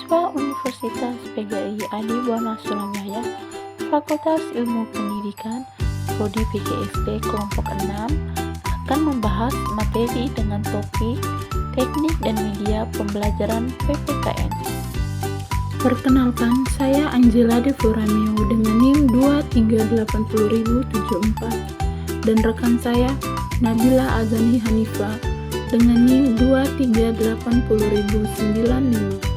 Siswa Universitas PGRI Adi Buwana Surabaya, Fakultas Ilmu Pendidikan, Prodi PGSD kelompok 6 akan membahas materi dengan topik Teknik dan Media Pembelajaran PPKN. Perkenalkan, saya Angela Devorameo dengan NIM 2380074 dan rekan saya Nabila Azani Hanifa dengan NIM 2380095.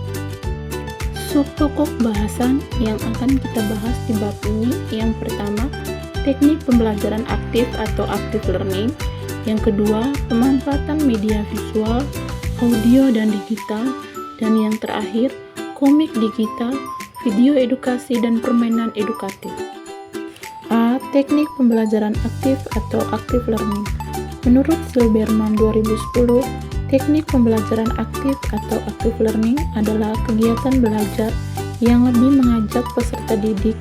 Subpokok bahasan yang akan kita bahas di bab ini, yang pertama, teknik pembelajaran aktif atau active learning. Yang kedua, pemanfaatan media visual, audio dan digital. Dan yang terakhir, komik digital, video edukasi dan permainan edukatif. A. Teknik pembelajaran aktif atau active learning. Menurut Silberman 2010, teknik pembelajaran aktif atau active learning adalah kegiatan belajar yang lebih mengajak peserta didik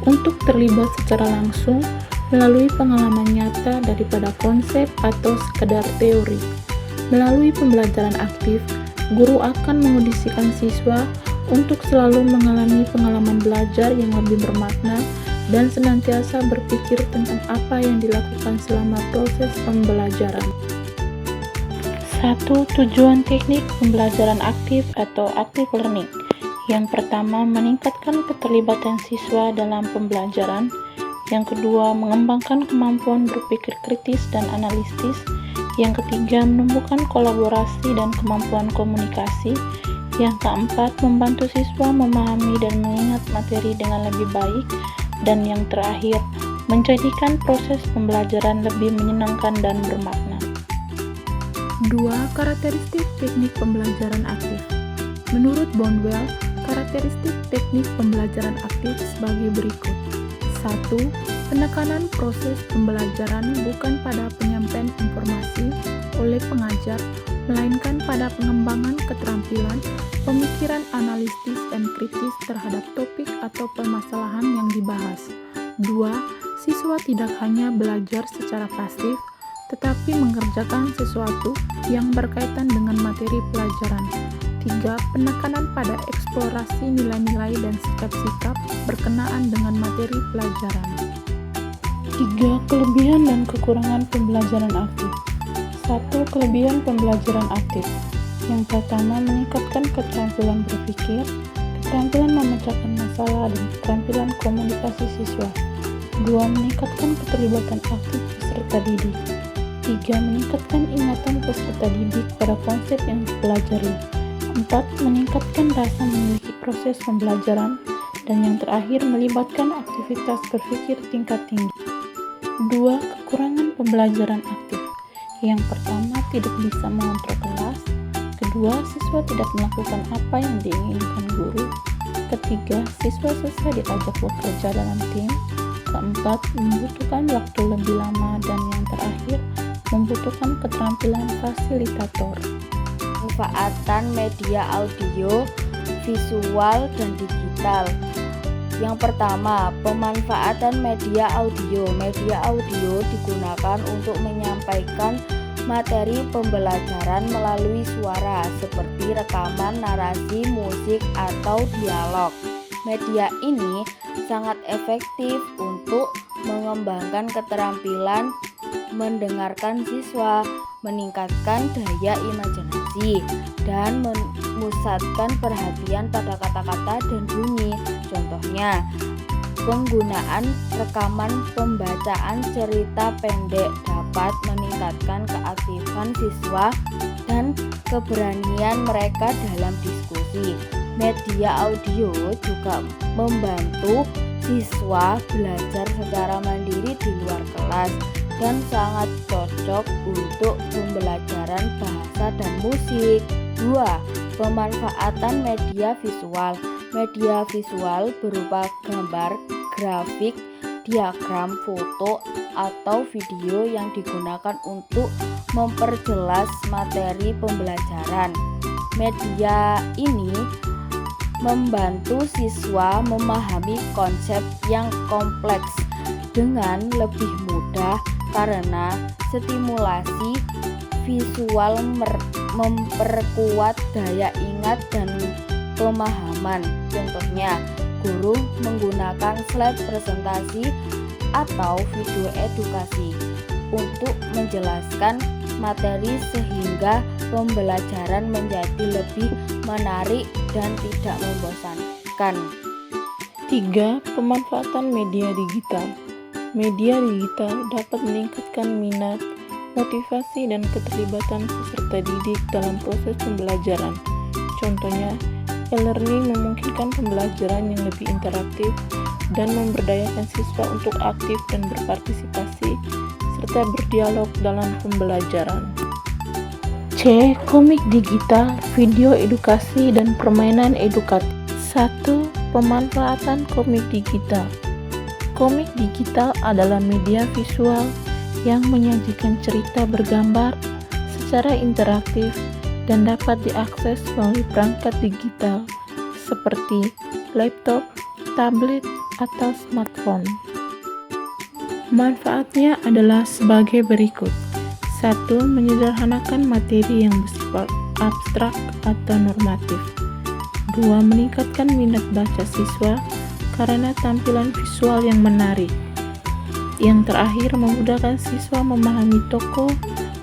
untuk terlibat secara langsung melalui pengalaman nyata daripada konsep atau sekedar teori. Melalui pembelajaran aktif, guru akan mengondisikan siswa untuk selalu mengalami pengalaman belajar yang lebih bermakna dan senantiasa berpikir tentang apa yang dilakukan selama proses pembelajaran. 1. Tujuan teknik pembelajaran aktif atau active learning. Yang pertama, meningkatkan keterlibatan siswa dalam pembelajaran. Yang kedua, mengembangkan kemampuan berpikir kritis dan analitis. Yang ketiga, menumbuhkan kolaborasi dan kemampuan komunikasi. Yang keempat, membantu siswa memahami dan mengingat materi dengan lebih baik. Dan yang terakhir, menjadikan proses pembelajaran lebih menyenangkan dan bermakna. 2. Karakteristik teknik pembelajaran aktif. Menurut Bondwell, karakteristik teknik pembelajaran aktif sebagai berikut. 1. Penekanan proses pembelajaran bukan pada penyampaian informasi oleh pengajar, melainkan pada pengembangan keterampilan, pemikiran analitis dan kritis terhadap topik atau permasalahan yang dibahas. 2. Siswa tidak hanya belajar secara pasif, tetapi mengerjakan sesuatu yang berkaitan dengan materi pelajaran. 3. Penekanan pada eksplorasi nilai-nilai dan sikap-sikap berkenaan dengan materi pelajaran. 3. Kelebihan dan kekurangan pembelajaran aktif. 1. Kelebihan pembelajaran aktif. Yang pertama, meningkatkan keterampilan berpikir, keterampilan memecahkan masalah, dan keterampilan komunikasi siswa. 2. Meningkatkan keterlibatan aktif peserta didik. 3. Meningkatkan ingatan peserta didik pada konsep yang dipelajari. 4. Meningkatkan rasa memiliki proses pembelajaran. Dan yang terakhir, melibatkan aktivitas berpikir tingkat tinggi. 2. Kekurangan pembelajaran aktif. Yang pertama, tidak bisa mengontrol kelas. Kedua, siswa tidak melakukan apa yang diinginkan guru. Ketiga, siswa susah diajak bekerja dalam tim. Keempat, membutuhkan waktu lebih lama. Dan yang terakhir, membutuhkan keterampilan fasilitator. Pemanfaatan media audio, visual, dan digital. Yang pertama, pemanfaatan media audio. Media audio digunakan untuk menyampaikan materi pembelajaran melalui suara, seperti rekaman, narasi, musik, atau dialog. Media ini sangat efektif untuk mengembangkan keterampilan mendengarkan siswa, meningkatkan daya imajinasi, dan memusatkan perhatian pada kata-kata dan bunyi. Contohnya, penggunaan rekaman pembacaan cerita pendek dapat meningkatkan keaktifan siswa dan keberanian mereka dalam diskusi. Media audio juga membantu siswa belajar secara mandiri di luar kelas dan sangat cocok untuk pembelajaran bahasa dan musik. 2. Pemanfaatan media visual. Media visual berupa gambar, grafik, diagram, foto, atau video yang digunakan untuk memperjelas materi pembelajaran. Media ini membantu siswa memahami konsep yang kompleks dengan lebih mudah karena stimulasi visual memperkuat daya ingat dan pemahaman. Contohnya, guru menggunakan slide presentasi atau video edukasi untuk menjelaskan materi sehingga pembelajaran menjadi lebih menarik dan tidak membosankan. 3. Pemanfaatan media digital. Media digital dapat meningkatkan minat, motivasi, dan keterlibatan peserta didik dalam proses pembelajaran. Contohnya, e-learning memungkinkan pembelajaran yang lebih interaktif dan memberdayakan siswa untuk aktif dan berpartisipasi serta berdialog dalam pembelajaran. C. Komik digital, video edukasi, dan permainan edukatif. 1. Pemanfaatan komik digital. Komik digital adalah media visual yang menyajikan cerita bergambar secara interaktif dan dapat diakses melalui perangkat digital seperti laptop, tablet, atau smartphone. Manfaatnya adalah sebagai berikut. 1. Menyederhanakan materi yang bersifat abstrak atau normatif. 2. Meningkatkan minat baca siswa karena tampilan visual yang menarik. Yang terakhir, memudahkan siswa memahami tokoh,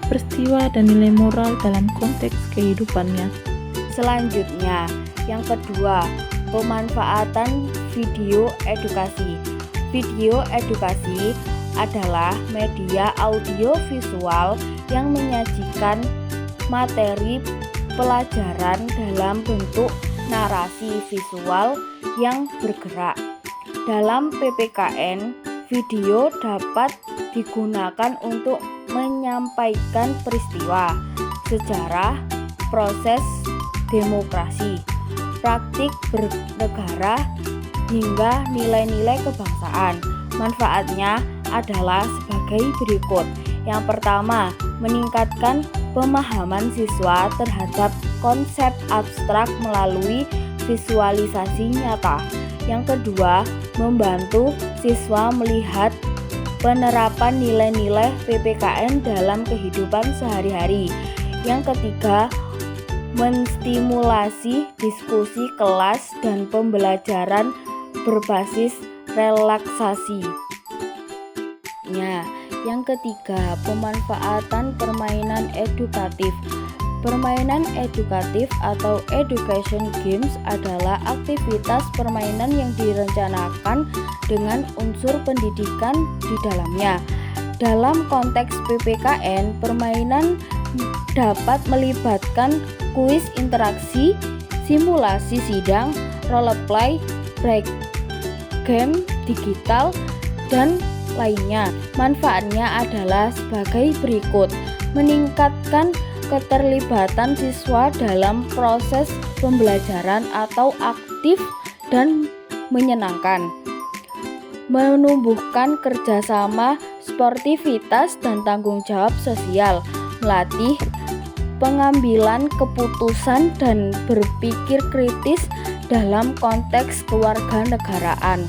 peristiwa, dan nilai moral dalam konteks kehidupannya. Selanjutnya, yang kedua, pemanfaatan video edukasi. Video edukasi adalah media audio visual yang menyajikan materi pelajaran dalam bentuk narasi visual yang bergerak. Dalam PPKN, video dapat digunakan untuk menyampaikan peristiwa, sejarah, proses demokrasi, praktik bernegara, hingga nilai-nilai kebangsaan. Manfaatnya adalah sebagai berikut. Yang pertama, meningkatkan pemahaman siswa terhadap konsep abstrak melalui visualisasi nyata. Yang kedua, membantu siswa melihat penerapan nilai-nilai PPKN dalam kehidupan sehari-hari. Yang ketiga, menstimulasi diskusi kelas dan pembelajaran berbasis relaksasi. Yang ketiga, pemanfaatan permainan edukatif. Permainan edukatif atau education games adalah aktivitas permainan yang direncanakan dengan unsur pendidikan di dalamnya. Dalam konteks PPKN, permainan dapat melibatkan kuis interaksi, simulasi sidang, role-play, break game digital, dan lainnya. Manfaatnya adalah sebagai berikut: meningkatkan keterlibatan siswa dalam proses pembelajaran atau aktif dan menyenangkan, menumbuhkan kerjasama, sportivitas, dan tanggung jawab sosial, melatih pengambilan keputusan dan berpikir kritis dalam konteks kewarganegaraan.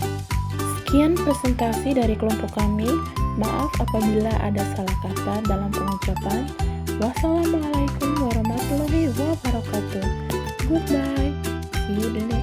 Sekian presentasi dari kelompok kami. Maaf apabila ada salah kata dalam pengucapan. Wassalamualaikum warahmatullahi wabarakatuh. Goodbye. See you the next